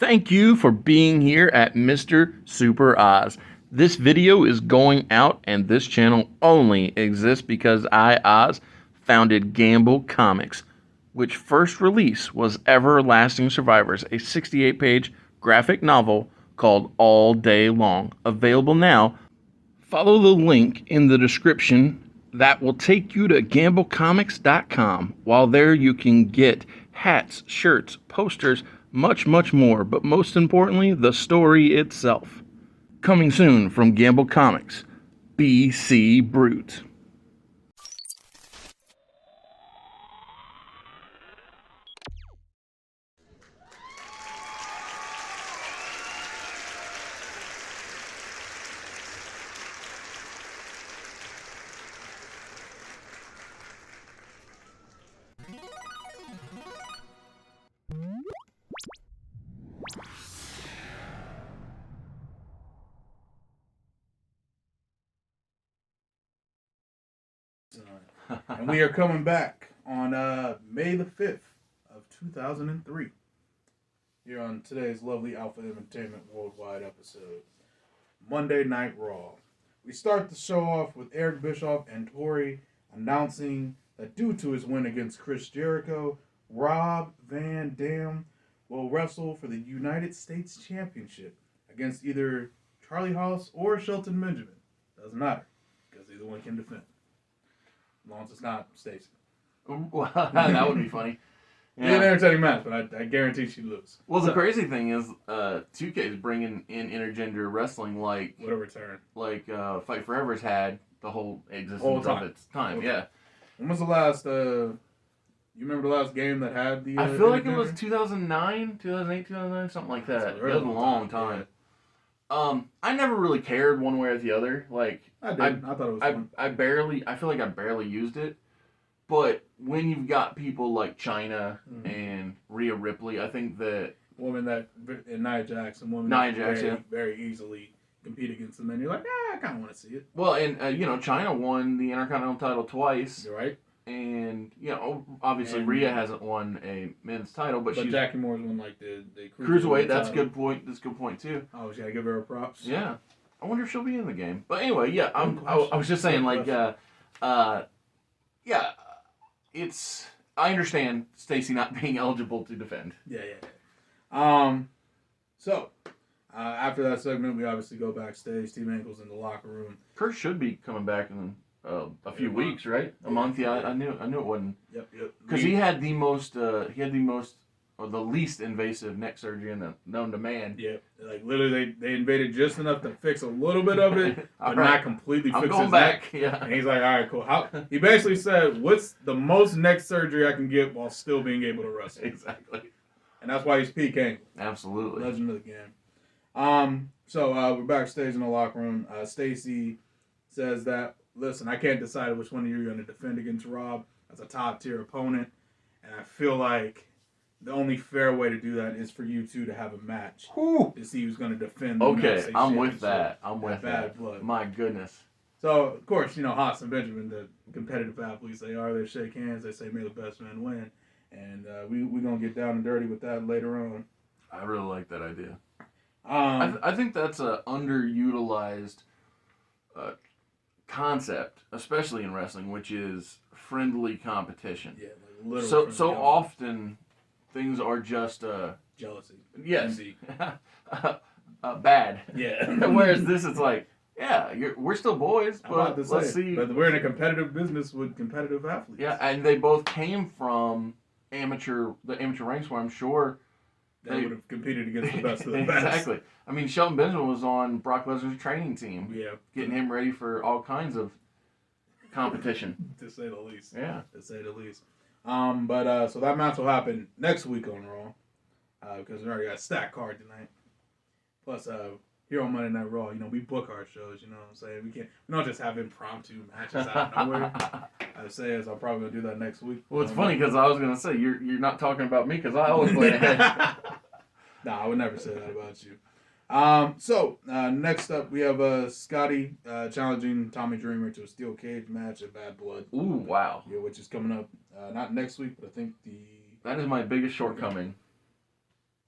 Thank you for being here at Mr. Super Oz. This video is going out, and this channel only exists because I, Oz, founded Gamble Comics, which first release was Everlasting Survivors, a 68-page graphic novel called All Day Long. Available now. Follow the link in the description that will take you to gamblecomics.com. While there, you can get hats, shirts, posters, much more, but most importantly, the story itself. Coming soon from Gamble Comics, BC Brute. And we are coming back on May the 5th of 2003 here on today's lovely Alpha Entertainment Worldwide episode, Monday Night Raw. We start the show off with Eric Bischoff and Tori announcing that due to his win against Chris Jericho, Rob Van Dam will wrestle for the United States Championship against either Charlie Haas or Shelton Benjamin. Doesn't matter, because either one can defend. As long as it's not Stacy. Well, that would be funny. Yeah. It'd be an entertaining match, but I guarantee she'd lose. Well, the crazy thing is, 2K is bringing in intergender wrestling like what a return! Like Fight Forever's had the whole existence of its time. Yeah. When was the last? You remember the last game that had the? I feel like it was 2009, 2008, 2009, something like that. It was a long time. Yeah. I never really cared one way or the other. Like I did. I thought it was fun. I feel like I barely used it. But when you've got people like China and Rhea Ripley, I think that woman that and Nia Jax very easily compete against them, and you're like, I kind of want to see it. Well, and China won the Intercontinental title twice. You're right. And obviously Rhea hasn't won a men's title, but she's Jackie Moore's won like the cruiserweight. That's a good point. That's a good point too. Oh, she gotta give her props. Yeah, I wonder if she'll be in the game. But anyway, yeah, I was just saying, like, yeah, it's. I understand Stacy not being eligible to defend. Yeah. So after that segment, we obviously go backstage. Team Ankle's in the locker room. Kurt should be coming back in a few weeks, right? A month. Yeah, I knew it wasn't. Yep. Because he had the most, or the least invasive neck surgery known to man. Yeah, like literally, they invaded just enough to fix a little bit of it, but not completely fix his neck. Yeah. And he's like, all right, cool. He basically said, what's the most neck surgery I can get while still being able to wrestle? Exactly. And that's why he's peak Angle. Absolutely. Legend of the game. So we're backstage in the locker room. Stacy says that, listen, I can't decide which one of you are going to defend against Rob as a top tier opponent, and I feel like the only fair way to do that is for you two to have a match to see who's going to defend. Okay, I'm with that. I'm with that. Blood. My goodness. So of course, Haas and Benjamin, the competitive athletes, they shake hands. They say, "May the best man win," and we're gonna get down and dirty with that later on. I really like that idea. I think that's a underutilized concept, especially in wrestling, which is friendly competition. Yeah, like so often things are just jealousy. Yes, bad. Yeah. Whereas this is like, yeah, we're still boys, but let's see. But we're in a competitive business with competitive athletes. Yeah, and they both came from the amateur ranks, where I'm sure they would have competed against the best of the best. Exactly. I mean, Shelton Benjamin was on Brock Lesnar's training team. Yeah. Getting him ready for all kinds of competition. To say the least. Yeah. To say the least. So that match will happen next week on Raw. Because we already got a stacked card tonight. Plus, here on Monday Night Raw, we book our shows, you know what I'm saying? We don't just have impromptu matches out of nowhere. I say I'll probably gonna do that next week. Well, it's funny because I was gonna say you're not talking about me because I always play ahead. Nah, I would never say that about you. Next up we have Scotty challenging Tommy Dreamer to a steel cage match at Bad Blood. Ooh, wow. Yeah, which is coming up not next week, but I think that is my biggest shortcoming.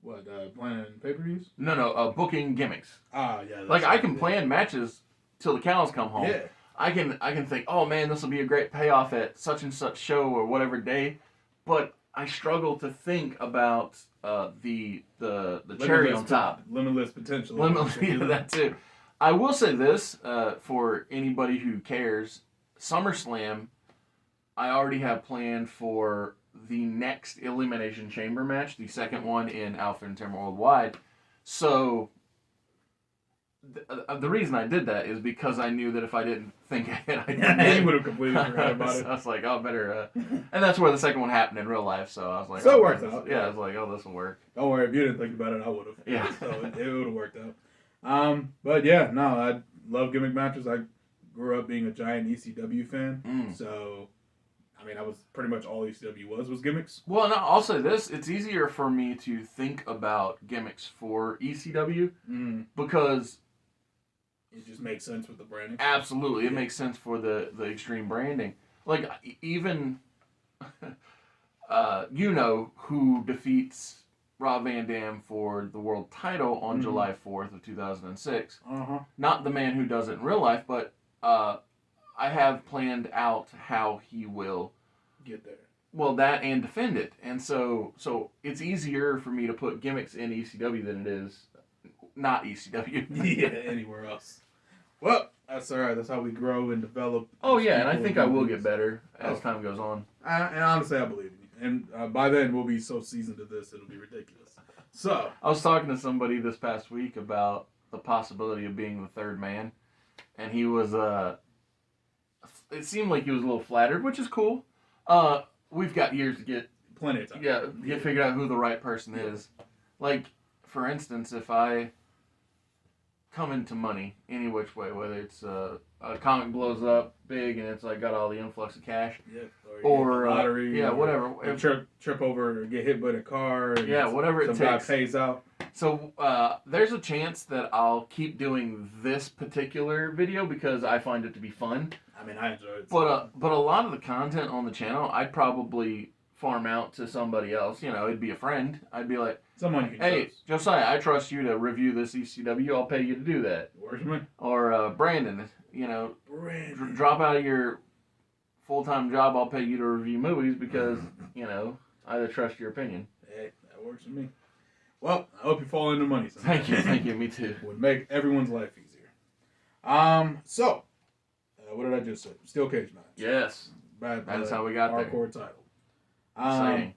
What, planning pay-per-views? No, booking gimmicks. Ah, yeah. Like I can plan matches till the cows come home. Yeah. I can think, oh man, this will be a great payoff at such and such show or whatever day, but I struggle to think about the cherry on top. Limitless potential. Yeah, that too. I will say this for anybody who cares: SummerSlam, I already have planned for the next Elimination Chamber match, the second one in Alpha and Terra Worldwide. So the reason I did that is because I knew that if I didn't think ahead, you would have completely forgot about it. I was like, oh, better. And that's where the second one happened in real life. So I was like, so oh, it worked out. Yeah, I was like, oh, this will work. Don't worry, if you didn't think about it, I would have. Yeah. So it would have worked out. But yeah, no, I love gimmick matches. I grew up being a giant ECW fan, so I mean, I was pretty much all ECW was gimmicks. Well, no, I'll say this: it's easier for me to think about gimmicks for ECW because it just makes sense with the branding. Absolutely, it makes sense for the extreme branding. Like even who defeats Rob Van Dam for the world title on July 4th of 2006. Not the man who does it in real life, but I have planned out how he will get there. Well, that and defend it. And so it's easier for me to put gimmicks in ECW than it is not ECW. Yeah, anywhere else. Well, that's all right. That's how we grow and develop. Oh, yeah, and I think I will get better as time goes on. And honestly, I believe in you. And by then, we'll be so seasoned to this, it'll be ridiculous. So I was talking to somebody this past week about the possibility of being the third man, and he was, it seemed like he was a little flattered, which is cool. We've got years to get plenty of time. Yeah, get figured out who the right person is. Like, for instance, if I come into money any which way, whether it's a comic blows up big and it's like got all the influx of cash, or lottery, whatever. Trip over or get hit by a car, and whatever it takes. Some guy pays out. So there's a chance that I'll keep doing this particular video because I find it to be fun. I mean, I enjoy it. But a lot of the content on the channel, I'd probably farm out to somebody else. You know, it'd be a friend. I'd be like, someone you can hey, trust. Josiah, I trust you to review this ECW. I'll pay you to do that. Works for me. Or Brandon, drop out of your full-time job. I'll pay you to review movies because, I trust your opinion. Hey, that works for me. Well, I hope you fall into money sometime. Thank you, me too. Would make everyone's life easier. So, what did I just say? Steel cage match. Yes. That is how we got there. Hardcore title. Exciting.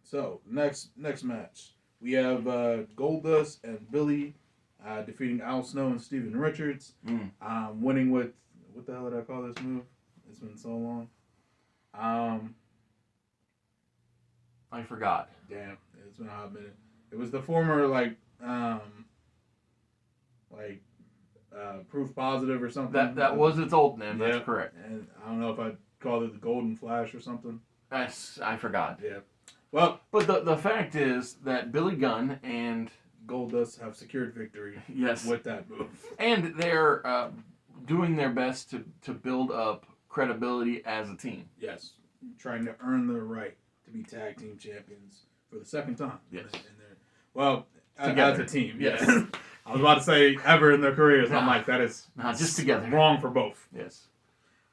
So, next match. We have Goldust and Billy defeating Al Snow and Steven Richards. Winning with, what the hell did I call this move? It's been so long. I forgot. Damn, it's been a hot minute. It was the former, Proof Positive or something. That was its old name, that's correct. And I don't know if I'd call it the Golden Flash or something. I forgot. Yeah. Well, but the fact is that Billy Gunn and Goldust have secured victory. Yes. With that move, and they're doing their best to build up credibility as a team. Yes, trying to earn their right to be tag team champions for the second time. Yes. As a team. Yes. I was about to say ever in their careers. I'm like, that is just together. Wrong for both. Yes.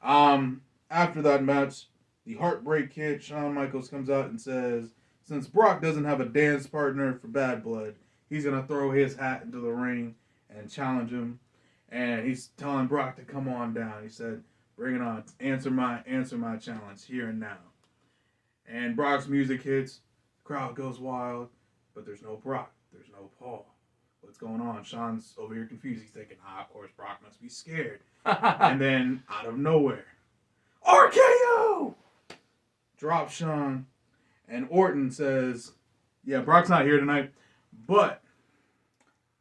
After that match, the Heartbreak Kid, Shawn Michaels, comes out and says, since Brock doesn't have a dance partner for Bad Blood, he's going to throw his hat into the ring and challenge him. And he's telling Brock to come on down. He said, bring it on. Answer my challenge here and now. And Brock's music hits. Crowd goes wild. But there's no Brock. There's no Paul. What's going on? Shawn's over here confused. He's thinking, of course, Brock must be scared. And then, out of nowhere, RKO! Drop Shawn. And Orton says, yeah, Brock's not here tonight, but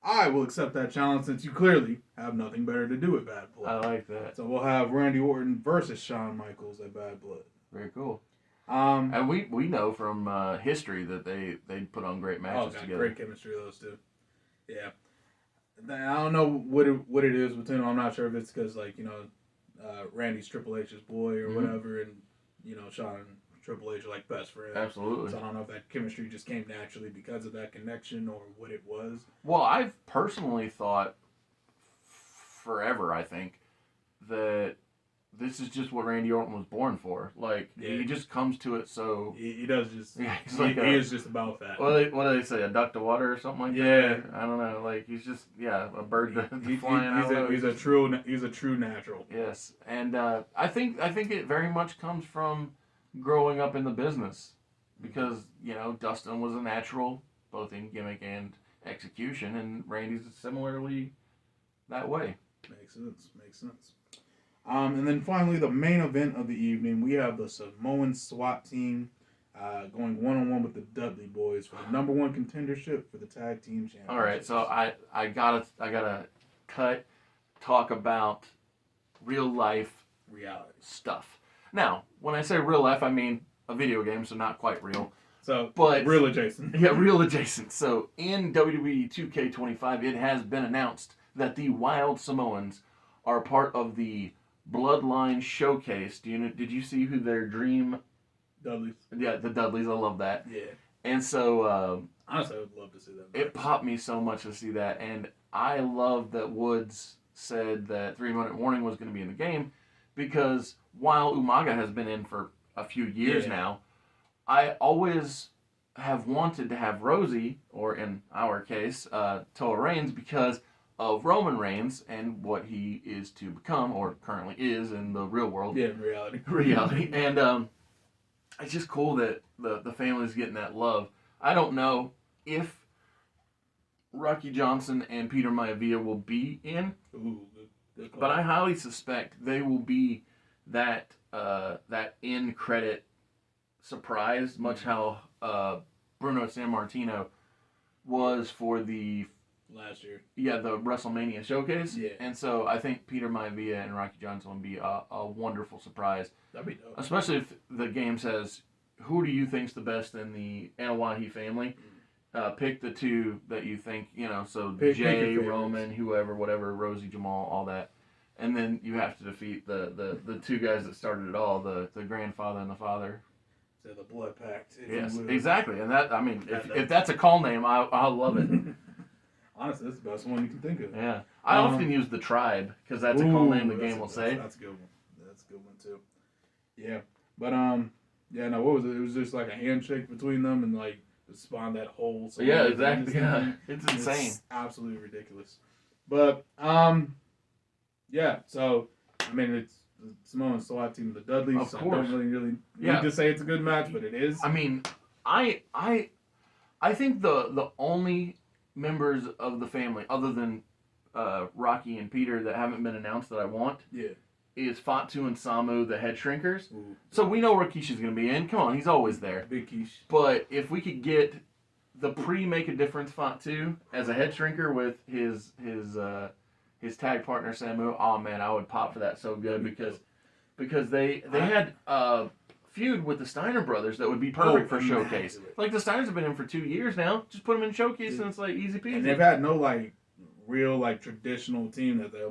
I will accept that challenge since you clearly have nothing better to do with Bad Blood. I like that. So we'll have Randy Orton versus Shawn Michaels at Bad Blood. Very cool. And we know from history that they put on great matches together. Great chemistry, those two. Yeah. I don't know what it is between them. I'm not sure if it's because, Randy's Triple H's boy or whatever, and, Shawn Triple H are like best friends. Absolutely. So I don't know if that chemistry just came naturally because of that connection or what it was. Well, I've personally thought forever, I think, that this is just what Randy Orton was born for. Like, he just comes to it so... He does just... Yeah, he is just about that. What do they say? A duck to water or something like that? I don't know. Like, he's just, a bird to flying out. He's a true natural. Yes. And I think it very much comes from growing up in the business. Because, Dustin was a natural, both in gimmick and execution, and Randy's similarly that way. Makes sense. And then finally, the main event of the evening, we have the Samoan SWAT team going one-on-one with the Dudley Boys for the number one contendership for the tag team championship. All right, so I gotta talk about real life reality stuff. Now, when I say real life, I mean a video game, so not quite real. So, but real adjacent. Yeah, real adjacent. So in WWE 2K25, it has been announced that the Wild Samoans are part of the Bloodline Showcase. Did you see who their dream... Dudleys. Yeah, the Dudleys. I love that. Yeah. And so... honestly, I would love to see that. It popped me so much to see that. And I love that Woods said that 3-minute warning was going to be in the game, because while Umaga has been in for a few years now, I always have wanted to have Rosie, or in our case, Toa Reigns, because of Roman Reigns and what he is to become, or currently is in the real world. Yeah, in reality. Reality. And it's just cool that the family's getting that love. I don't know if Rocky Johnson and Peter Maivia will be in, good call. but I highly suspect they will be that end credit surprise, much how Bruno Sammartino was for the last year. Yeah, the WrestleMania showcase. Yeah. And so I think Peter Maivia and Rocky Johnson will be a wonderful surprise. That'd be dope. Especially if the game says, who do you think's the best in the Anoa'i family? Pick the two that you think, so pick Jay, Roman, whoever, whatever, Rosie, Jamal, all that. And then you have to defeat the two guys that started it all, the grandfather and the father. So the Blood Pact. Yes, exactly. And that, if that's a call name, I'll love it. Honestly, that's the best one you can think of. Yeah. I often use the tribe, because that's a call name the game will say. That's a good one. That's a good one, too. Yeah. But, what was it? It was just like a handshake between them and, like, it spawned that whole... Yeah, exactly. Yeah. It's insane. It's absolutely ridiculous. But, so, it's the Samoan SWAT team, the Dudleys. Of course. I don't really need to say it's a good match, but it is. I think the only members of the family, other than Rocky and Peter, that haven't been announced that I want, is Fatu and Samu, the head shrinkers. Ooh. So we know Rikishi's going to be in. Come on, he's always there. Big quiche. But if we could get the pre-make a difference Fatu as a head shrinker with his tag partner Samu, oh man, I would pop for that so good, because they had feud with the Steiner brothers that would be perfect for Showcase. Like, the Steiners have been in for 2 years now. Just put them in Showcase and it's like easy peasy. And they've had no real traditional team that they're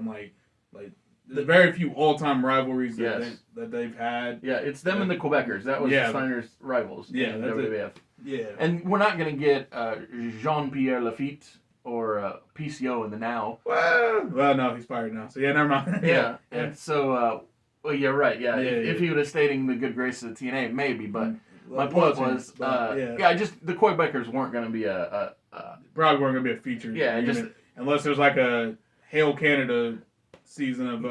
the very few all-time rivalries that they've had. Yeah, it's them and the Quebecers. That was the Steiners' rivals. Yeah, that's WWF. Yeah. And we're not going to get Jean-Pierre Lafitte or PCO in the now. Well, no, he's fired now. So, never mind. Yeah. And so, right. Yeah. If he would have stayed in the good graces of TNA, maybe. But my point was, just the Quebecers weren't going to be probably weren't going to be a feature. Yeah, unless there's a Hail Canada season of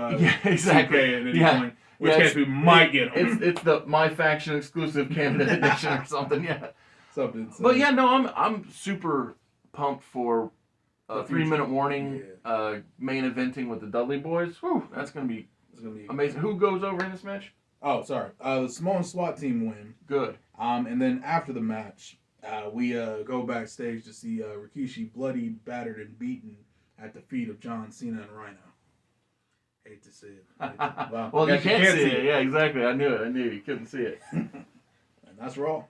exactly. 2K at any point, which case we might get them. It's the My Faction exclusive Canada edition or something. Yeah. Something. But I'm super pumped for 3-minute warning main eventing with the Dudley Boys. Whew, that's gonna be amazing. Who goes over in this match? Oh, sorry. The Samoan SWAT team win. Good. And then after the match, we go backstage to see Rikishi bloodied, battered, and beaten at the feet of John Cena and Rhino. Hate to see it. Well, you can't see it. Yeah, exactly. I knew it. You couldn't see it. And that's Raw.